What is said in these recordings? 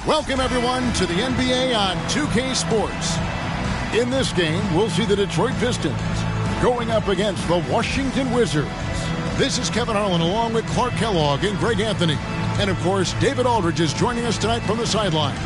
Welcome, everyone, to the NBA on 2K Sports. In this game, we'll see the Detroit Pistons going up against the Washington Wizards. This is Kevin Harlan along with Clark Kellogg and Greg Anthony. And, of course, David Aldridge is joining us tonight from the sideline.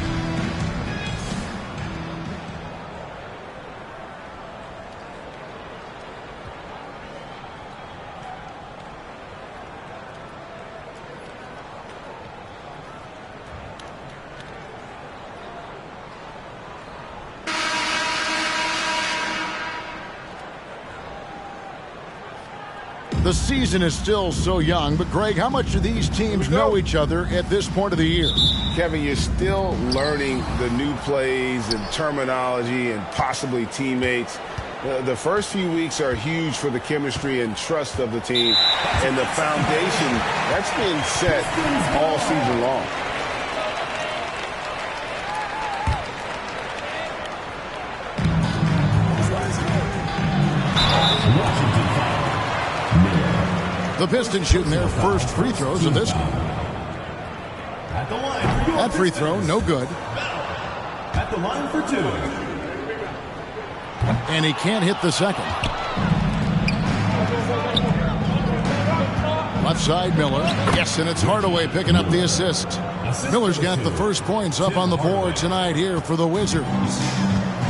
The season is still so young, but Greg, how much do these teams know each other at this point of the year? Kevin, you're still learning the new plays and terminology and possibly teammates. The first few weeks are huge for the chemistry and trust of the team, and the foundation that's been set all season long. The Pistons shooting their first free throws of this game. That free throw, no good. At the line for two. And he can't hit the second. Left side, Miller. Yes, and it's Hardaway picking up the assist. Miller's got the first points up on the board tonight here for the Wizards.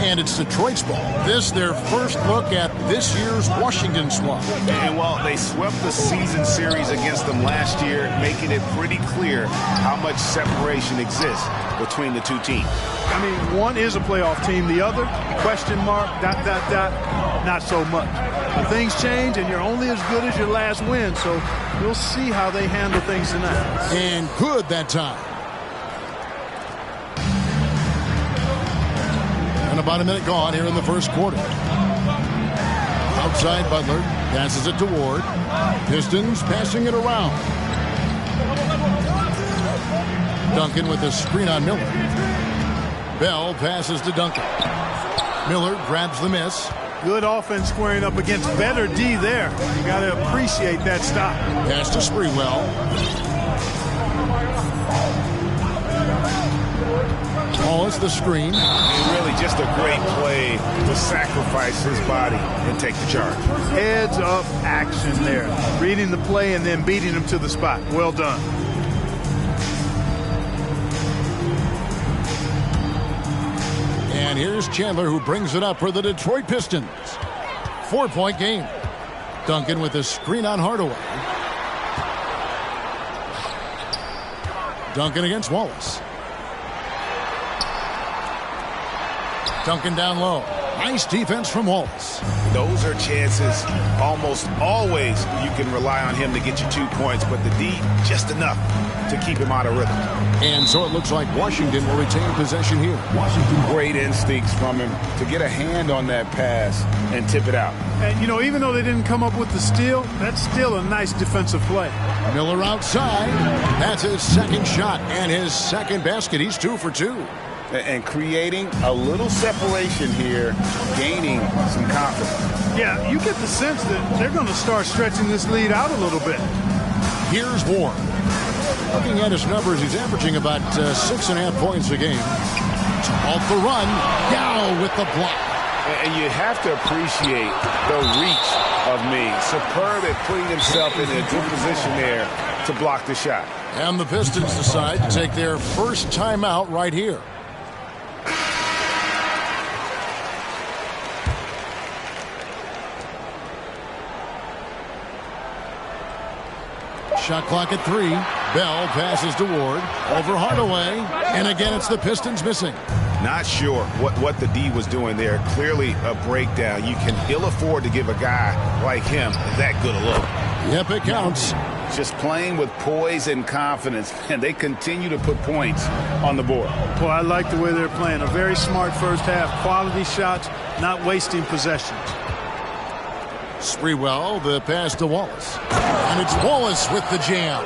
And it's Detroit's ball. This, their first look at this year's Washington squad. And while they swept the season series against them last year, making it pretty clear how much separation exists between the two teams. I mean, one is a playoff team. The other, question mark, ... not so much. But things change, and you're only as good as your last win. So we'll see how they handle things tonight. And good that time. And about a minute gone here in the first quarter. Outside, Butler passes it to Ward. Pistons passing it around. Duncan with a screen on Miller. Bell passes to Duncan. Miller grabs the miss. Good offense squaring up against better D there. You got to appreciate that stop. Pass to Sprewell. Wallace the screen. And really just a great play to sacrifice his body and take the charge. Heads up action there. Reading the play and then beating him to the spot. Well done. And here's Chandler, who brings it up for the Detroit Pistons. 4-point game. Duncan with a screen on Hardaway. Duncan against Wallace. Duncan down low. Nice defense from Wallace. Those are chances almost always you can rely on him to get you 2 points, but the D just enough to keep him out of rhythm. And so it looks like Washington will retain possession here. Washington, great instincts from him to get a hand on that pass and tip it out. And, you know, even though they didn't come up with the steal, that's still a nice defensive play. Miller outside. That's his second shot and his second basket. He's 2 for 2. And creating a little separation here, gaining some confidence. Yeah, you get the sense that they're going to start stretching this lead out a little bit. Here's Ward. Looking at his numbers, he's averaging about 6.5 points a game. Off the run, Yao with the block. And you have to appreciate the reach of me. Superb at putting himself in a good position there to block the shot. And the Pistons decide to take their first timeout right here. Shot clock at 3. Bell passes to Ward. Over Hardaway. And again, it's the Pistons missing. Not sure what the D was doing there. Clearly a breakdown. You can ill afford to give a guy like him that good a look. Yep, it counts. Just playing with poise and confidence, and they continue to put points on the board. Well, I like the way they're playing. A very smart first half. Quality shots, not wasting possessions. Sprewell, the pass to Wallace. And it's Wallace with the jam.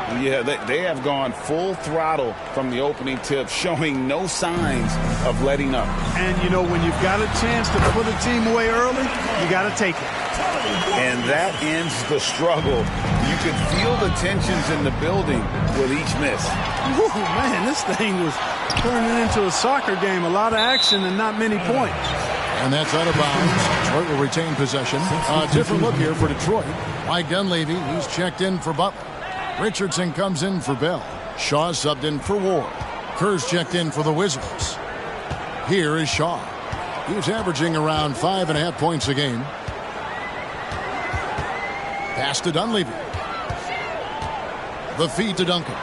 Yeah, they have gone full throttle from the opening tip, showing no signs of letting up. And, you know, when you've got a chance to put a team away early, you got to take it. And that ends the struggle. You could feel the tensions in the building with each miss. Ooh, man, this thing was turning into a soccer game. A lot of action and not many points. And that's out of bounds. Detroit will retain possession. A different look here for Detroit. Mike Dunleavy, he's checked in for Butler. Richardson comes in for Bell. Shaw subbed in for Ward. Kerr's checked in for the Wizards. Here is Shaw. He's averaging around 5.5 points a game. Pass to Dunleavy. The feed to Duncan.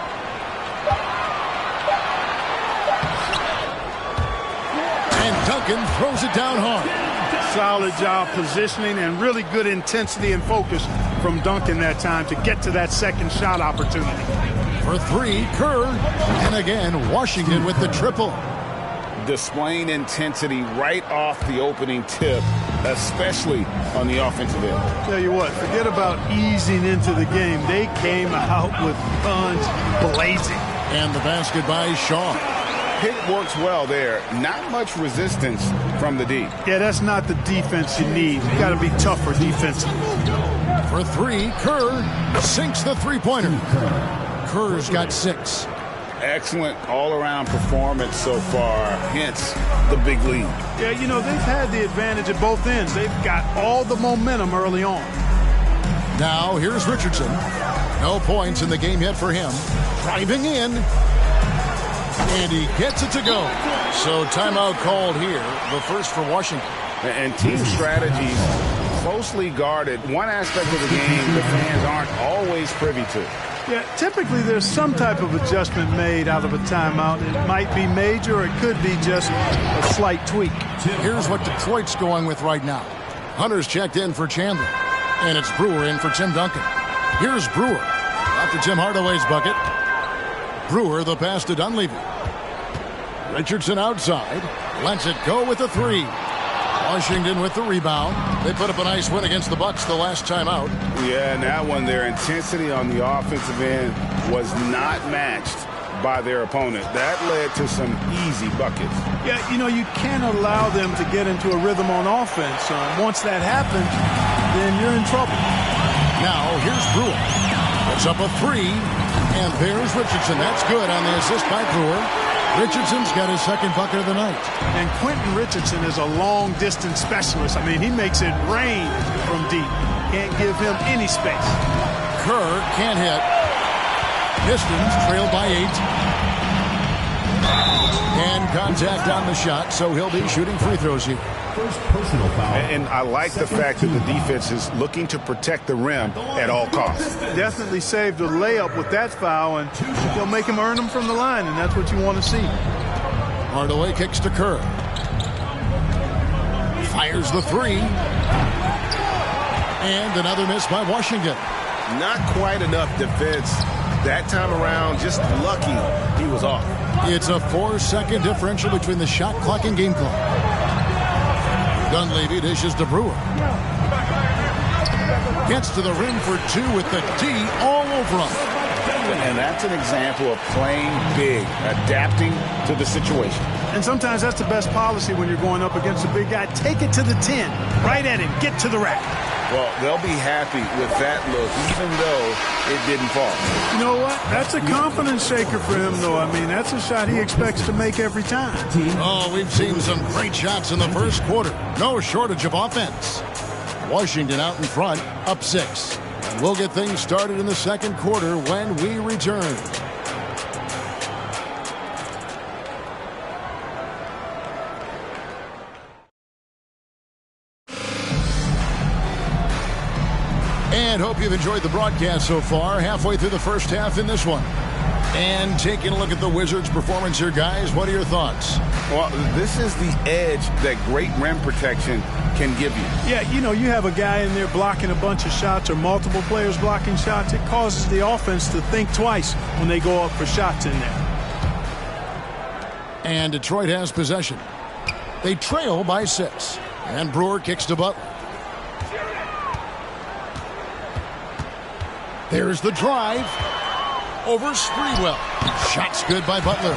And Duncan throws it down hard. Solid job positioning and really good intensity and focus from Duncan that time to get to that second shot opportunity. For three, Kerr. And again, Washington with the triple. Displaying intensity right off the opening tip, especially on the offensive end. Tell you what, forget about easing into the game. They came out with guns blazing. And the basket by Shaw. Pick works well there. Not much resistance from the D. Yeah, that's not the defense you need. You got to be tougher defensively. For three, Kerr sinks the three-pointer. Kerr's got 6. Excellent all-around performance so far, hence the big lead. Yeah, you know, they've had the advantage at both ends. They've got all the momentum early on. Now, here's Richardson. No points in the game yet for him. Driving in. And he gets it to go. So timeout called here, the first for Washington. And team strategies closely guarded. One aspect of the game the fans aren't always privy to. Yeah, typically there's some type of adjustment made out of a timeout. It might be major or it could be just a slight tweak. Here's what Detroit's going with right now. Hunter's checked in for Chandler. And it's Brewer in for Tim Duncan. Here's Brewer. Off to Tim Hardaway's bucket. Brewer the pass to Dunleavy. Richardson outside. Lets it go with a 3. Washington with the rebound. They put up a nice win against the Bucks the last time out. Yeah, and that one, their intensity on the offensive end was not matched by their opponent. That led to some easy buckets. Yeah, you know, you can't allow them to get into a rhythm on offense. Once that happens, then you're in trouble. Now, here's Brewer. Puts up a 3. And there's Richardson. That's good on the assist by Brewer. Richardson's got his second bucket of the night. And Quentin Richardson is a long-distance specialist. I mean, he makes it rain from deep. Can't give him any space. Kerr can't hit. Pistons trail by 8. And contact on the shot, so he'll be shooting free throws here. First personal foul. And I like the fact that the defense is looking to protect the rim at all costs. Definitely saved a layup with that foul, and they'll make him earn them from the line, and that's what you want to see. Hardaway kicks to Kerr. Fires the 3. And another miss by Washington. Not quite enough defense that time around. Just lucky he was off. It's a 4-second differential between the shot clock and game clock. Dunleavy dishes to Brewer. Gets to the rim for 2 with the D all over him. And that's an example of playing big, adapting to the situation. And sometimes that's the best policy when you're going up against a big guy. Take it to the 10. Right at him. Get to the rack. Well, they'll be happy with that look, even though it didn't fall. You know what? That's a confidence shaker for him, though. I mean, that's a shot he expects to make every time. Oh, we've seen some great shots in the first quarter. No shortage of offense. Washington out in front, up 6. And we'll get things started in the second quarter when we return. And hope you've enjoyed the broadcast so far. Halfway through the first half in this one. And taking a look at the Wizards' performance here, guys, what are your thoughts? Well, this is the edge that great rim protection can give you. Yeah, you know, you have a guy in there blocking a bunch of shots or multiple players blocking shots. It causes the offense to think twice when they go up for shots in there. And Detroit has possession. They trail by 6. And Brewer kicks to Butler. There's the drive. over Sprewell. Shot's good by Butler.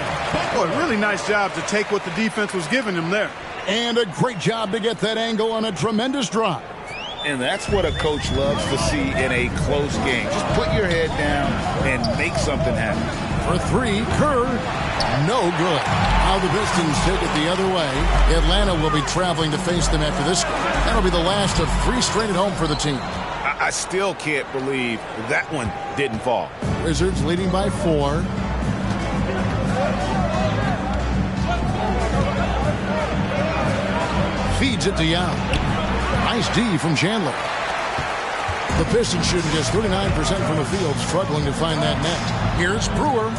Boy, really nice job to take what the defense was giving him there. And a great job to get that angle on a tremendous drive. And that's what a coach loves to see in a close game. Just put your head down and make something happen. For three, Kerr, no good. Now the Pistons take it the other way. Atlanta will be traveling to face them after this game. That'll be the last of 3 straight at home for the team. I still can't believe that one didn't fall. Wizards leading by 4. Feeds it to Yao. Nice D from Chandler. The Pistons shooting just 39% from the field, struggling to find that net. Here's Brewer.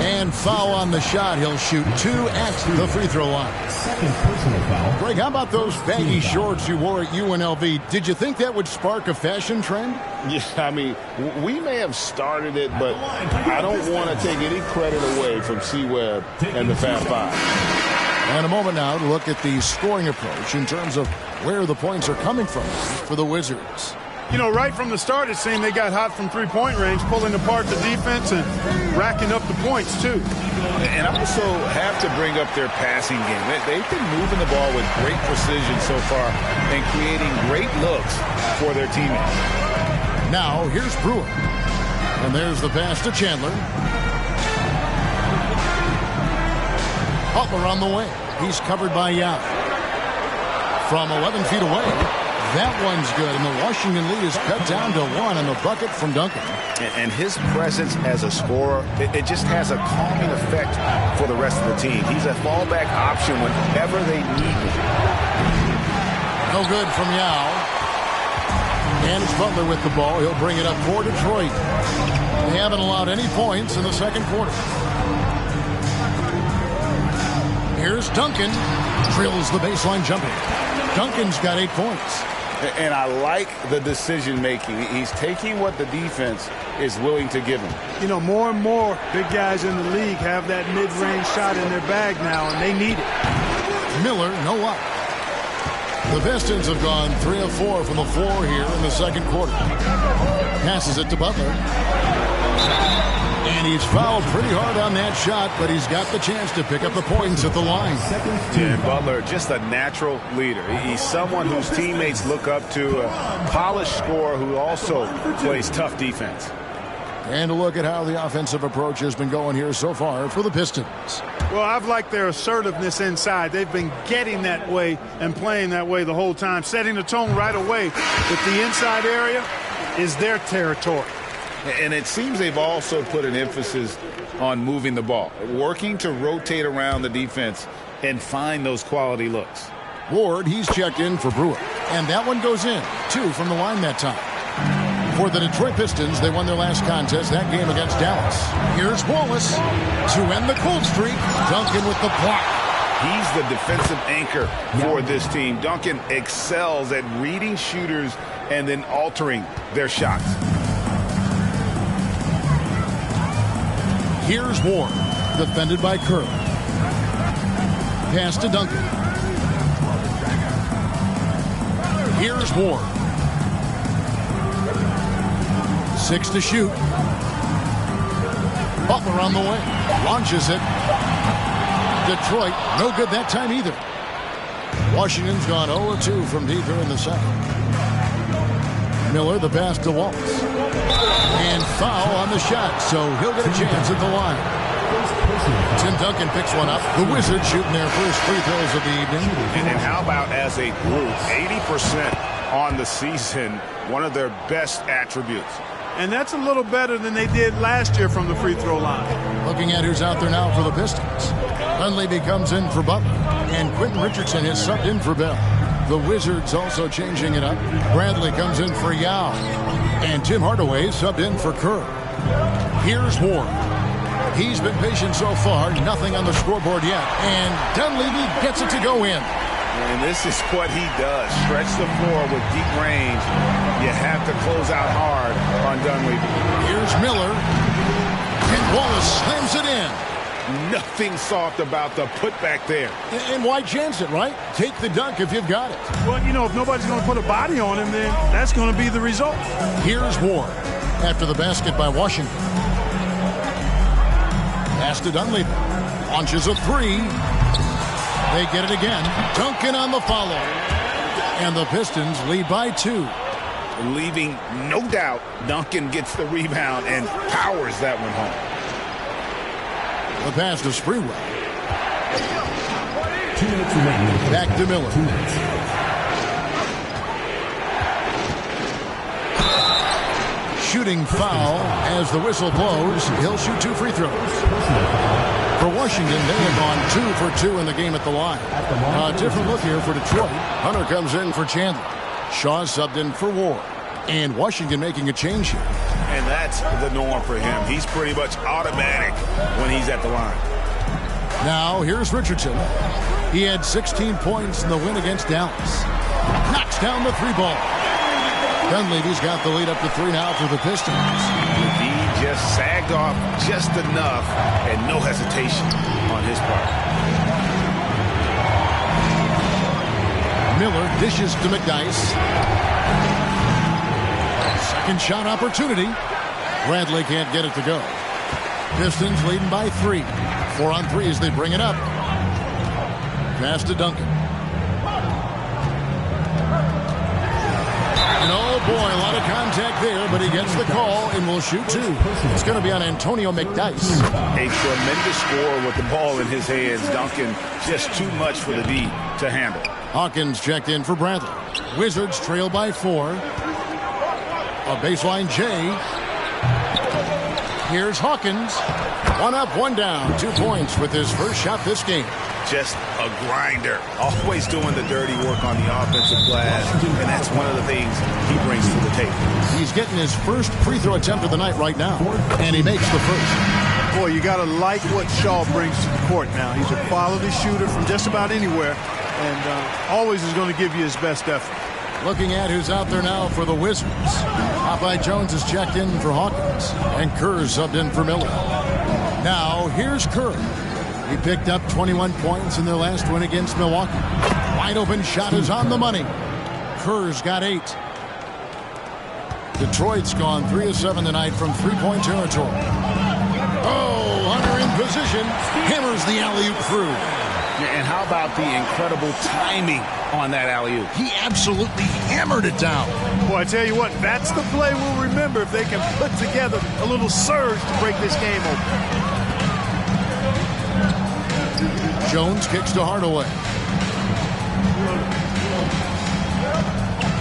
And foul on the shot. He'll shoot 2 at the free throw line. Second personal foul. Greg, how about those baggy shorts you wore at UNLV? Did you think that would spark a fashion trend? Yeah, I mean, we may have started it, but I don't want to take any credit away from C-Webb and the Fab Five. And a moment now to look at the scoring approach in terms of where the points are coming from for the Wizards. You know, right from the start, it seemed they got hot from three-point range, pulling apart the defense and racking up the points, too. And I also have to bring up their passing game. They've been moving the ball with great precision so far and creating great looks for their teammates. Now, here's Brewer. And there's the pass to Chandler. Butler on the way. He's covered by Yao. From 11 feet away. That one's good, and the Washington lead is cut down to 1 on the bucket from Duncan. And his presence as a scorer, it just has a calming effect for the rest of the team. He's a fallback option whenever they need him. No good from Yao. And it's Butler with the ball. He'll bring it up for Detroit. They haven't allowed any points in the second quarter. Here's Duncan. Drills the baseline jumper. Duncan's got 8 points. And I like the decision-making. He's taking what the defense is willing to give him. You know, more and more big guys in the league have that mid-range shot in their bag now, and they need it. Miller, no luck. The Pistons have gone 3 of 4 from the floor here in the second quarter. Passes it to Butler. And he's fouled pretty hard on that shot, but he's got the chance to pick up the points at the line. And Butler, just a natural leader. He's someone whose teammates look up to, a polished scorer who also plays tough defense. And a look at how the offensive approach has been going here so far for the Pistons. Well, I've liked their assertiveness inside. They've been getting that way and playing that way the whole time, setting the tone right away that the inside area is their territory. And it seems they've also put an emphasis on moving the ball, working to rotate around the defense and find those quality looks. Ward, he's checked in for Brewer. And that one goes in. 2 from the line that time. For the Detroit Pistons, they won their last contest, that game against Dallas. Here's Wallace to end the cold streak. Duncan with the block. He's the defensive anchor for this team. Duncan excels at reading shooters and then altering their shots. Here's Ward, defended by Kerr. Pass to Duncan. Here's Ward. 6 to shoot. Butler on the way. Launches it. Detroit, no good that time either. Washington's gone 0-2 from deep here in the second. Miller, the pass to Wallace. And foul on the shot, so he'll get a chance at the line. Tim Duncan picks one up. The Wizards shooting their first free throws of the evening. And how about as a group, 80% on the season, one of their best attributes. And that's a little better than they did last year from the free throw line. Looking at who's out there now for the Pistons. Dunleavy comes in for Butler. And Quentin Richardson is subbed in for Bell. The Wizards also changing it up. Bradley comes in for Yao. And Tim Hardaway subbed in for Kerr. Here's Ward. He's been patient so far. Nothing on the scoreboard yet. And Dunleavy gets it to go in. And this is what he does. Stretch the floor with deep range. You have to close out hard on Dunleavy. Here's Miller. And Wallace slams it in. Nothing soft about the putback there. And why chance it, right? Take the dunk if you've got it. Well, you know, if nobody's going to put a body on him, then that's going to be the result. Here's Ward after the basket by Washington. Pass to Dunleavy. Launches a three. They get it again. Duncan on the follow. And the Pistons lead by 2. Leaving no doubt, Duncan gets the rebound and powers that one home. The pass to Sprewell. 2 minutes remaining. Back to Miller. 2 minutes. Shooting foul as the whistle blows. He'll shoot 2 free throws. For Washington, they have gone 2 for 2 in the game at the line. A different look here for Detroit. Hunter comes in for Chandler. Shaw subbed in for Ward. And Washington making a change here. And that's the norm for him. He's pretty much automatic when he's at the line. Now, here's Richardson. He had 16 points in the win against Dallas. Knocks down the 3-ball. Dunleavy's got the lead up to 3 now for the Pistons. He just sagged off just enough and no hesitation on his part. Miller dishes to McDyess. Second shot opportunity. Bradley can't get it to go. Pistons leading by 3. 4 on 3 as they bring it up. Pass to Duncan. And oh boy, a lot of contact there, but he gets the call and will shoot 2. It's going to be on Antonio McDyess. A tremendous score with the ball in his hands. Duncan just too much for the D to handle. Hawkins checked in for Bradley. Wizards trail by 4. A baseline J. Here's Hawkins. 1 up, 1 down. 2 points with his first shot this game. Just a grinder. Always doing the dirty work on the offensive glass. And that's one of the things he brings to the table. He's getting his first free throw attempt of the night right now. And he makes the first. Boy, you got to like what Shaw brings to the court now. He's a quality shooter from just about anywhere. And always is going to give you his best effort. Looking at who's out there now for the Wizards. Popeye Jones has checked in for Hawkins. And Kerr's subbed in for Miller. Now, here's Kerr. He picked up 21 points in their last win against Milwaukee. Wide open shot is on the money. Kerr's got 8. Detroit's gone 3 of 7 tonight from 3-point territory. Oh, Hunter in position. Hammers the alley-oop through. And how about the incredible timing on that alley-oop? He absolutely hammered it down. Boy, I tell you what, that's the play we'll remember if they can put together a little surge to break this game open. Jones kicks to Hardaway.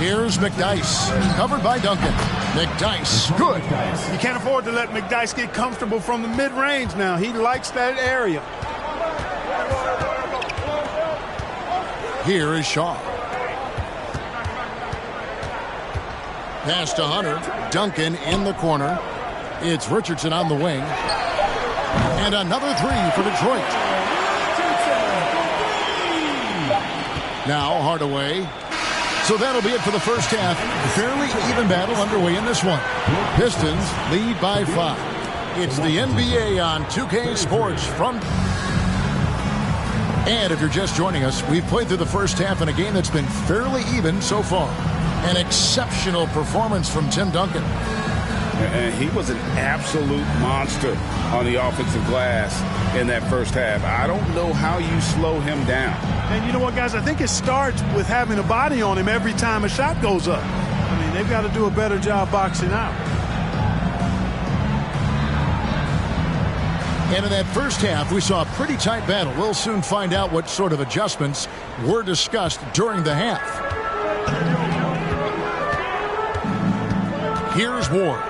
Here's McDyess. Covered by Duncan. McDyess, good. You can't afford to let McDyess get comfortable from the mid-range now. He likes that area. Here is Shaw. Pass to Hunter. Duncan in the corner. It's Richardson on the wing. And another 3 for Detroit. Now Hardaway. So that'll be it for the first half. Fairly even battle underway in this one. Pistons lead by 5. It's the NBA on 2K Sports from... And if you're just joining us, we've played through the first half in a game that's been fairly even so far. An exceptional performance from Tim Duncan. And he was an absolute monster on the offensive glass in that first half. I don't know how you slow him down. And you know what, guys? I think it starts with having a body on him every time a shot goes up. I mean, they've got to do a better job boxing out. And in that first half, we saw a pretty tight battle. We'll soon find out what sort of adjustments were discussed during the half. Here's Ward.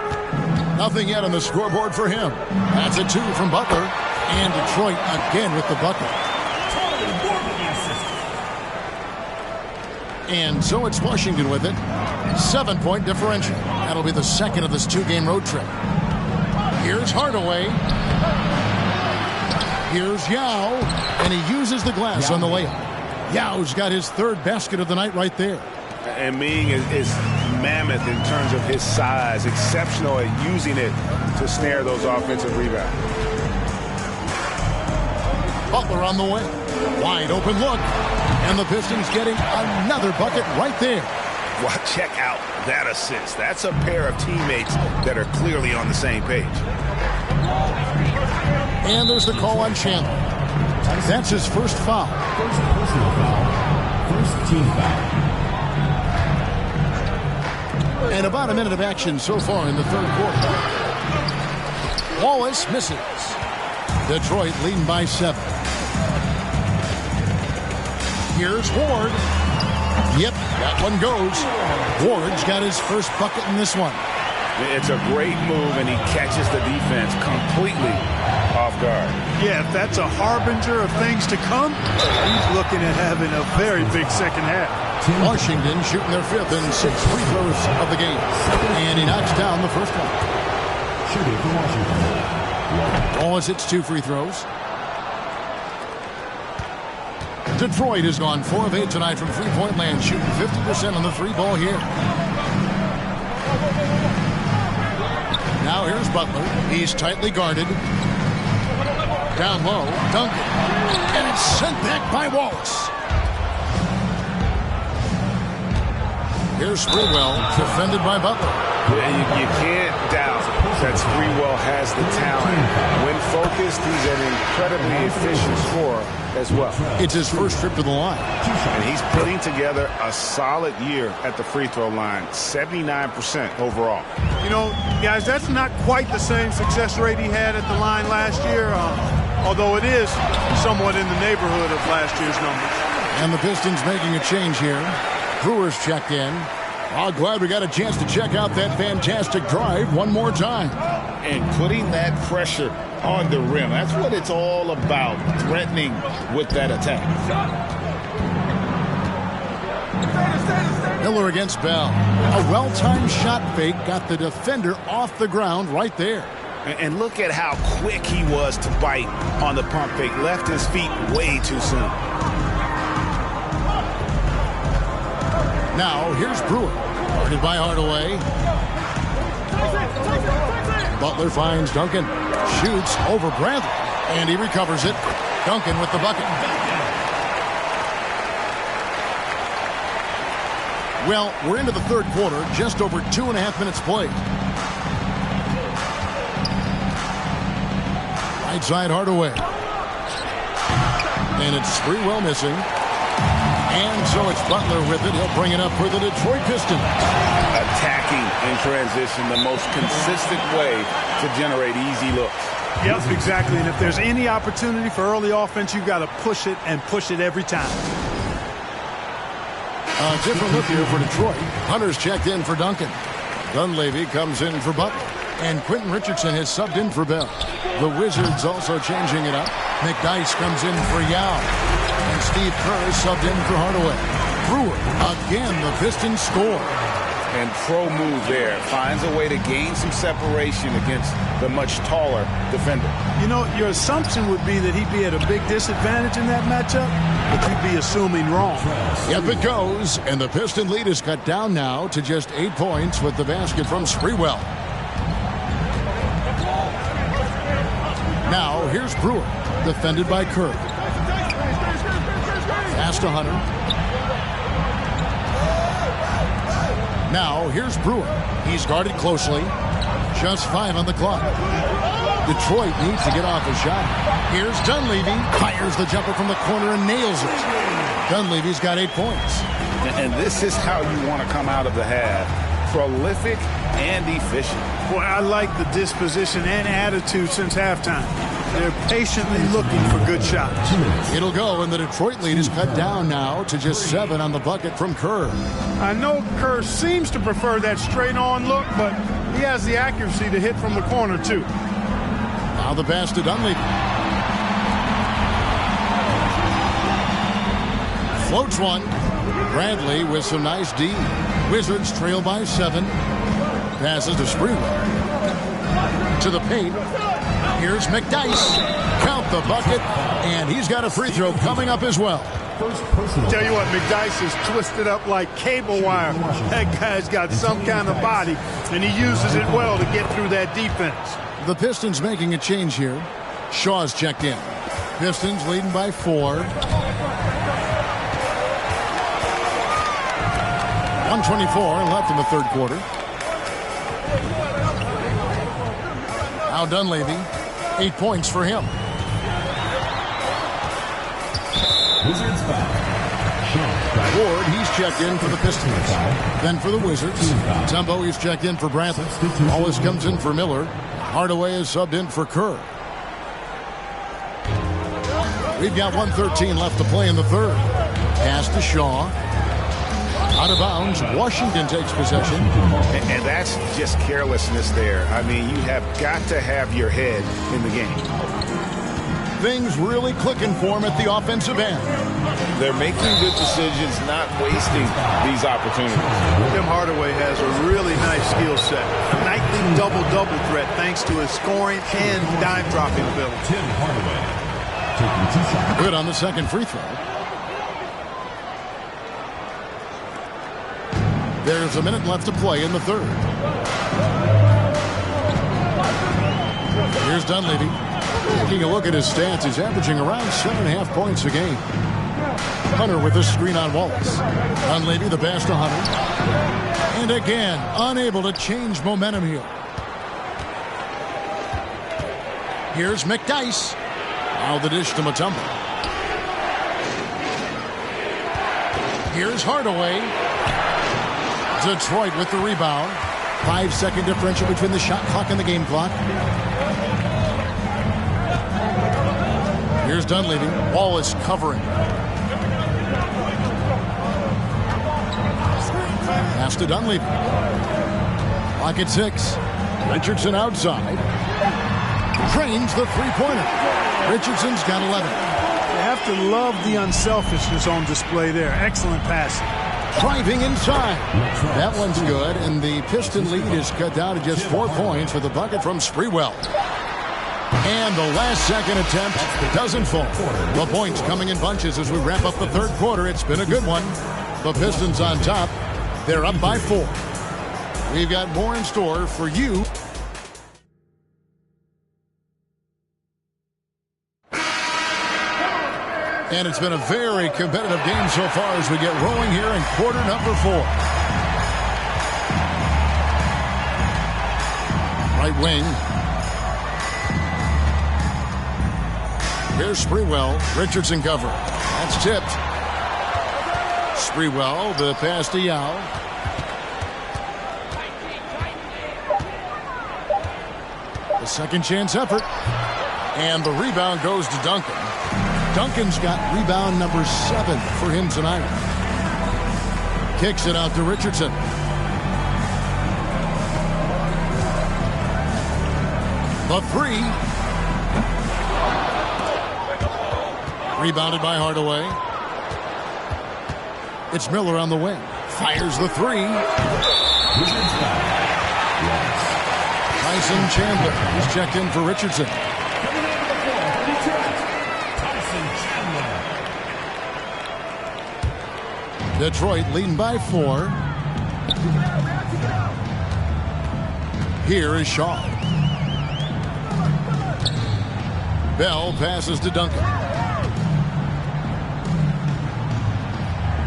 Nothing yet on the scoreboard for him. That's a 2 from Butler. And Detroit again with the bucket. And so it's Washington with it. 7-point differential. That'll be the second of this 2-game road trip. Here's Hardaway. Here's Yao, and he uses the glass on the layup. Yao's got his 3rd basket of the night right there. And Ming is mammoth in terms of his size, exceptional at using it to snare those offensive rebounds. Butler on the way. Wide open look. And the Pistons getting another bucket right there. Well, check out that assist. That's a pair of teammates that are clearly on the same page. And there's the call on Chandler. That's his first foul. First personal foul. First team foul. And about a minute of action so far in the third quarter. Wallace misses. Detroit leading by 7. Here's Ward. Yep, that one goes. Ward's got his first bucket in this one. It's a great move, and he catches the defense completely off guard. Yeah, if that's a harbinger of things to come, he's looking at having a very big second half. Washington shooting their 5th and 6th free throws of the game. And he knocks down the first one. Shooting for Washington. Wallace hits 2 free throws. Detroit has gone 4 of 8 tonight from three-point land, shooting 50% on the 3-ball here. Now here's Butler. He's tightly guarded. Down low, Duncan. And it's sent back by Wallace. Here's Sprewell, defended by Butler. Yeah, you can't doubt that Sprewell has the talent. When focused, he's an incredibly efficient scorer as well. It's his first trip to the line. And he's putting together a solid year at the free throw line, 79% overall. You know, guys, that's not quite the same success rate he had at the line last year, although it is somewhat in the neighborhood of last year's numbers. And the Pistons making a change here. Brewer's checked in. Oh, glad we got a chance to check out that fantastic drive one more time. And putting that pressure on the rim. That's what it's all about, threatening with that attack. Miller against Bell. A well-timed shot fake got the defender off the ground right there. And look at how quick he was to bite on the pump fake. Left his feet way too soon. Now, here's Brewer. Guarded by Hardaway. Butler finds Duncan. Shoots over Bradley. And he recovers it. Duncan with the bucket. Well, we're into the third quarter. Just over 2.5 minutes played. Right side Hardaway. And it's Sprewell missing. And so it's Butler with it. He'll bring it up for the Detroit Pistons. Attacking in transition, the most consistent way to generate easy looks. Yep, exactly. And if there's any opportunity for early offense, you've got to push it and push it every time. A different look here for Detroit. Hunter's checked in for Duncan. Dunleavy comes in for Butler. And Quentin Richardson has subbed in for Bell. The Wizards also changing it up. McDyess comes in for Yao. And Steve Kerr subbed in for Hardaway. Brewer, again, the Pistons score. And pro move there. Finds a way to gain some separation against the much taller defender. You know, your assumption would be that he'd be at a big disadvantage in that matchup, but you'd be assuming wrong. Yep, it goes. And the Piston lead is cut down now to just 8 points with the basket from Sprewell. Now, here's Brewer, defended by Kerr. Pass to Hunter. Now, here's Brewer. He's guarded closely. Just 5 on the clock. Detroit needs to get off a shot. Here's Dunleavy. Fires the jumper from the corner and nails it. Dunleavy's got 8 points. And this is how you want to come out of the half. Prolific and efficient. Boy, I like the disposition and attitude since halftime. They're patiently looking for good shots. It'll go, and the Detroit lead is cut down now to just 7 on the bucket from Kerr. I know Kerr seems to prefer that straight-on look, but he has the accuracy to hit from the corner, too. Now the pass to Dunleavy. Floats one. Bradley with some nice D. Wizards trail by 7. Passes to Sprewell. To the paint. Here's McDyess. Count the bucket. And he's got a free throw coming up as well. Tell you what, McDyess is twisted up like cable wire. That guy's got some kind of body, and he uses it well to get through that defense. The Pistons making a change here. Shaw's checked in. Pistons leading by 4. 1:24 left in the third quarter. Now Dunleavy. 8 points for him. Wizards foul. Ward, he's checked in for the Pistons. Then for the Wizards, Tembo, he's checked in for Brantham. Wallace comes in for Miller. Hardaway is subbed in for Kerr. We've got 1:13 left to play in the third. Pass to Shaw. Out of bounds. Washington takes possession. And that's just carelessness there. I mean, you have got to have your head in the game. Things really clicking for him at the offensive end. They're making good decisions, not wasting these opportunities. Tim Hardaway has a really nice skill set. A nightly double-double threat thanks to his scoring and dime-dropping ability. Tim Hardaway taking 2 shots. Good on the second free throw. There's a minute left to play in the third. Here's Dunleavy. Taking a look at his stats, he's averaging around 7.5 points a game. Hunter with a screen on Wallace. Dunleavy the pass to Hunter. And again, unable to change momentum here. Here's McDyess. Now the dish to Mutombo. Here's Hardaway. Detroit with the rebound. 5-second differential between the shot clock and the game clock. Here's Dunleavy. Wallace covering. Pass to Dunleavy. Clock at 6. Richardson outside. Trains the three-pointer. Richardson's got 11. You have to love the unselfishness on display there. Excellent passing. Driving inside. That one's good, and the Piston lead is cut down to just 4 points with a bucket from Sprewell. And the last second attempt doesn't fall. The points coming in bunches as we wrap up the third quarter. It's been a good one. The Pistons on top. They're up by 4. We've got more in store for you. And it's been a very competitive game so far as we get rolling here in quarter number 4. Right wing. Here's Sprewell. Richardson cover. That's tipped. Sprewell, the pass to Yao. The second chance effort. And the rebound goes to Duncan. Duncan's got rebound number 7 for him tonight. Kicks it out to Richardson. The 3. Rebounded by Hardaway. It's Miller on the wing. Fires the 3. Tyson Chandler is checked in for Richardson. Detroit leading by 4. Here is Shaw. Bell passes to Duncan.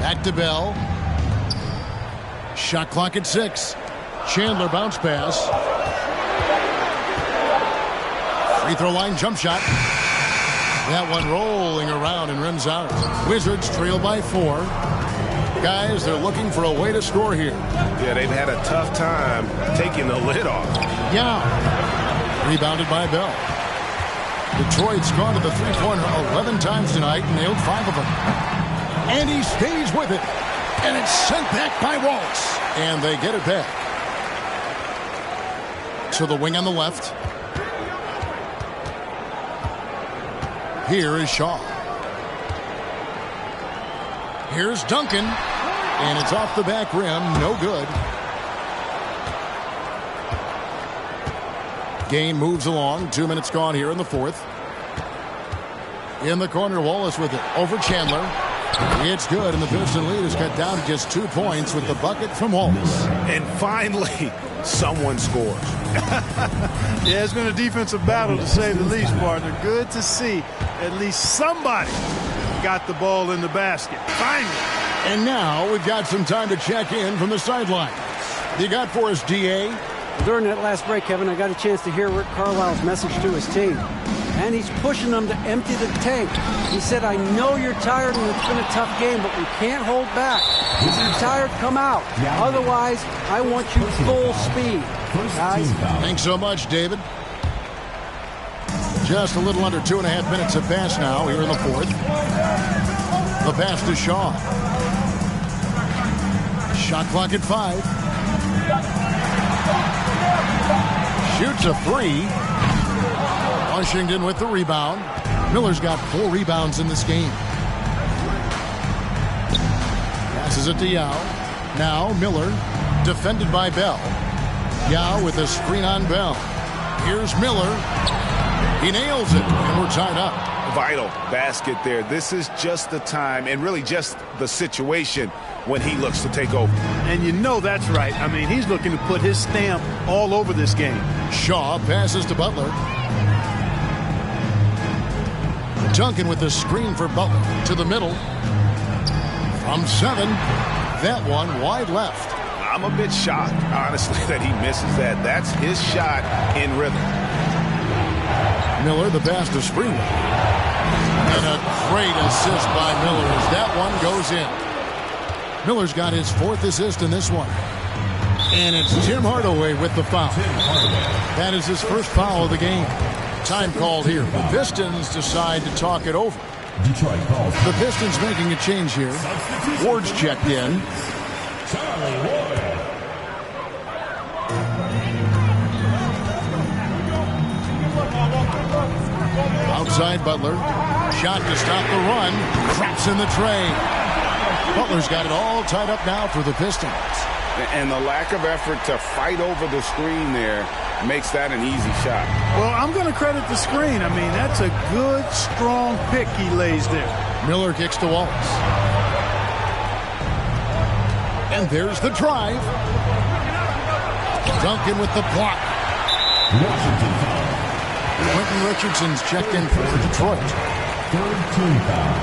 Back to Bell. Shot clock at 6. Chandler bounce pass. Free throw line jump shot. That one rolling around and rims out. Wizards trail by 4. Guys, they're looking for a way to score here. Yeah, they've had a tough time taking the lid off. Yeah. Rebounded by Bell. Detroit's gone to the three-pointer 11 times tonight and nailed 5 of them. And he stays with it. And it's sent back by Wallace. And they get it back. To the wing on the left. Here is Shaw. Here's Duncan. And it's off the back rim. No good. Game moves along. 2 minutes gone here in the fourth. In the corner, Wallace with it. Over Chandler. It's good, and the Piston lead is cut down to just 2 points with the bucket from Wallace. And finally, someone scores. Yeah, it's been a defensive battle to say the least, partner. Good to see at least somebody got the ball in the basket. Finally. And now we've got some time to check in from the sidelines. You got for us, DA? During that last break, Kevin, I got a chance to hear Rick Carlisle's message to his team. And he's pushing them to empty the tank. He said, I know you're tired and it's been a tough game, but we can't hold back. If you're tired, come out. Otherwise, I want you full speed. Guys. Thanks so much, David. Just a little under 2.5 minutes have passed now here in the fourth. The pass to Shaw. Shot clock at 5. Shoots a 3. Washington with the rebound. Miller's got 4 rebounds in this game. Passes it to Yao. Now Miller, defended by Bell. Yao with a screen on Bell. Here's Miller. He nails it, and we're tied up. Vital basket there. This is just the time, and really just the situation when he looks to take over. And you know that's right. I mean, he's looking to put his stamp all over this game. Shaw passes to Butler. Duncan with the screen for Butler to the middle. From 7, that one wide left. I'm a bit shocked, honestly, that he misses that. That's his shot in rhythm. Miller, the pass to Springwood. And a great assist by Miller as that one goes in. Miller's got his 4th assist in this one. And it's Tim Hardaway with the foul. That is his first foul of the game. Time called here. The Pistons decide to talk it over. Detroit calls. The Pistons making a change here. Ward's checked in. Charlie Ward. Outside Butler. Shot to stop the run. Traps in the tray. Butler's got it all tied up now for the Pistons. And the lack of effort to fight over the screen there makes that an easy shot. Well, I'm going to credit the screen. I mean, that's a good, strong pick he lays there. Miller kicks to Wallace. And there's the drive. Duncan with the block. Washington foul. Quentin Richardson's checked in for Detroit. 3rd team foul.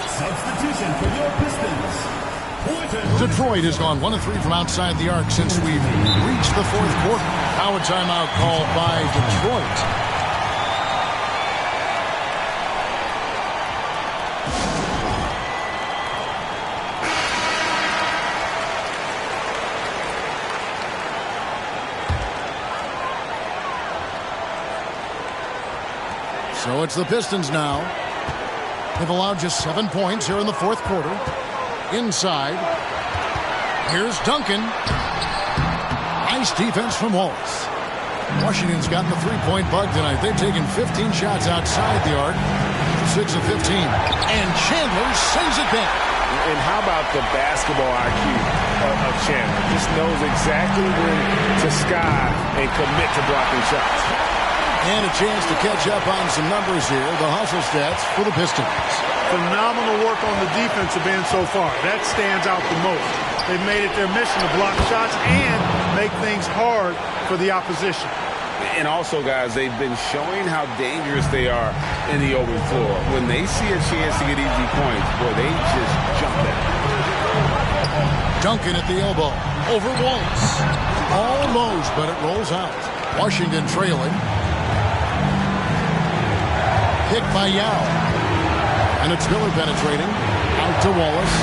Substitution for your Pistons. Detroit has gone 1 of 3 from outside the arc since we've reached the 4th quarter. Now a timeout called by Detroit. So it's the Pistons now. They've allowed just 7 points here in the 4th quarter. Inside. Here's Duncan. Nice defense from Wallace. Washington's gotten the 3-point bug tonight. They've taken 15 shots outside the arc. 6 of 15. And Chandler sends it back. And how about the basketball IQ of Chandler? Just knows exactly when to sky and commit to blocking shots. And a chance to catch up on some numbers here. The hustle stats for the Pistons. Phenomenal work on the defensive end so far. That stands out the most. They've made it their mission to block shots and make things hard for the opposition. And also, guys, they've been showing how dangerous they are in the open floor. When they see a chance to get easy points, boy, they just jump at it. Duncan at the elbow. Over Wallace. Almost, but it rolls out. Washington trailing. Kick by Yao. And it's Miller penetrating. Out to Wallace.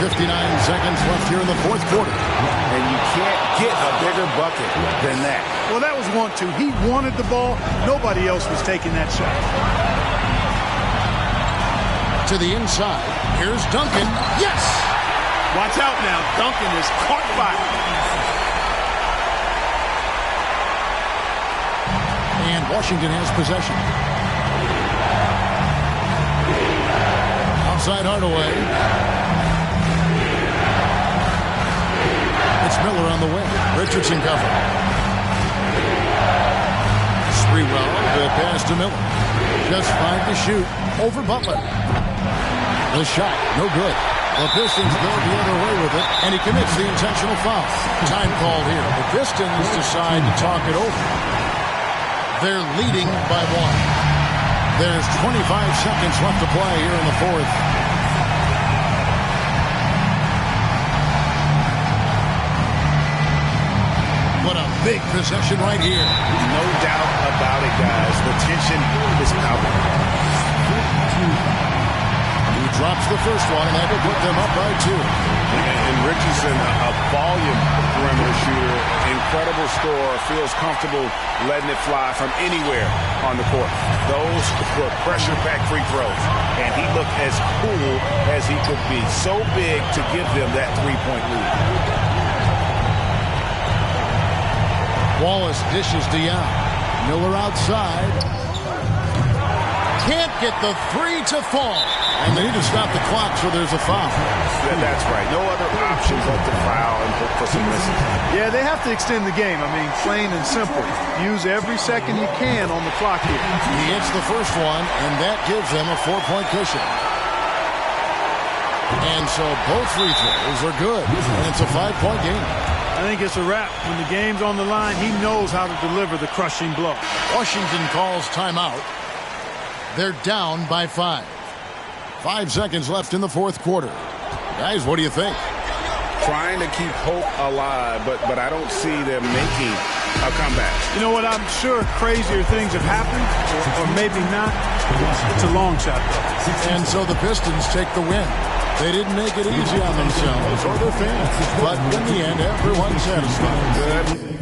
59 seconds left here in the 4th quarter. And you can't get a bigger bucket than that. Well, that was 1-2. He wanted the ball. Nobody else was taking that shot. To the inside. Here's Duncan. Yes! Watch out now. Duncan is caught fire. And Washington has possession. Outside Hardaway. It's Miller on the wing. Richardson cover. Sprewell will pass to Miller. Just 5 to shoot. Over Butler. The shot, no good. The Pistons go the other way with it, and he commits the intentional foul. Time called here. The Pistons decide to talk it over. They're leading by 1. There's 25 seconds left to play here in the 4th. Big possession right here. No doubt about it, guys. The tension is palpable. He drops the first one, and that will put them up by 2. And Richardson, a volume perimeter shooter, incredible scorer, feels comfortable letting it fly from anywhere on the court. Those were pressure-packed free throws, and he looked as cool as he could be. So big to give them that 3-point lead. Wallace dishes to Young. Miller outside. Can't get the 3 to fall. And they need to stop the clock, so there's a foul. That's right. No other option but to foul and for some misses. Yeah, they have to extend the game. I mean, plain and simple. Use every second you can on the clock here. He hits the first one, and that gives them a 4-point cushion. And so both free throws are good, and it's a 5-point game. I think it's a wrap. When the game's on the line, he knows how to deliver the crushing blow. Washington calls timeout. They're down by 5. 5 seconds left in the fourth quarter. Guys, what do you think? Trying to keep hope alive, but I don't see them making a comeback. You know what? I'm sure crazier things have happened, or maybe not. It's a long shot, though. And so the Pistons take the win. They didn't make it easy on themselves or their fans, but in the end, everyone's satisfied. Good.